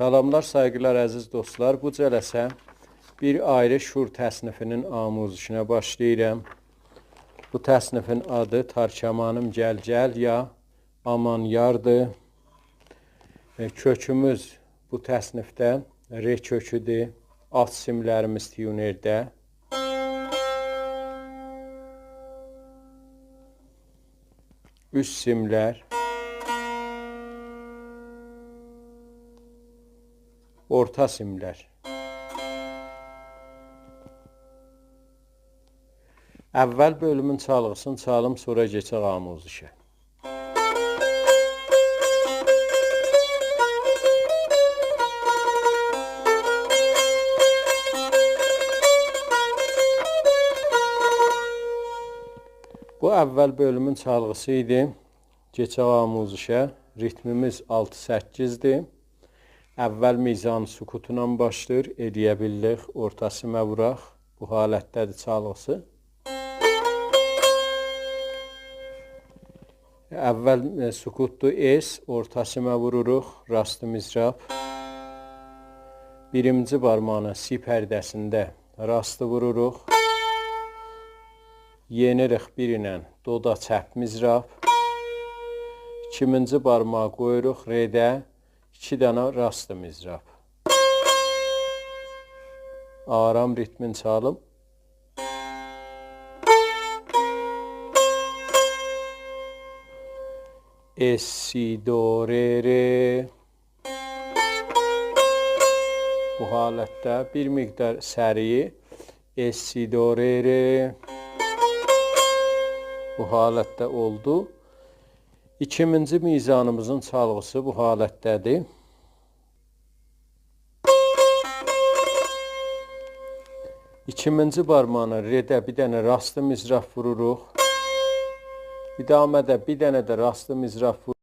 Salamlar, saygılar əziz dostlar. Bu cələsə bir ayrı şur təsnifinin amuzişinə başlayıram. Bu təsnifin adı Tarkamanım gəl gəl ya aman yardır. Kökümüz bu təsnifdə re köküdür. Alt simlərimiz tiyunerdə. Üst simlər. Orta simlər. Əvvəl bölümün çalğısını çalım, sonra keçək amuzişə. Bu əvvəl bölümün çalğısı idi. Keçək amuzişə. Ritmimiz 6-8-dir. Əvvəl mizan sukutuna başlayır. Eləyə bildik. Orta simə vuraq. Bu halətdədir çalğısı. Əvvəl sukutdur S. Orta simə vururuq. Rastı mizrab. Birinci barmağını si pərdəsində rastı vururuq. Yenirik bir ilə doda çəp mizrab. İkinci barmağı qoyuruq redə. 2 dənə rastı mizrab. Aram ritmin çalım. Es, si, do, re, re. Bu halətdə bir miqdar səriyi. Es, si, do, re, re. Bu halətdə oldu. İkinci mizanımızın çalğısı bu halətdədir. İkinci barmağına redə bir dənə rastı mizraf vururuq. İdamədə bir dənə də rastı mizraf vururuq.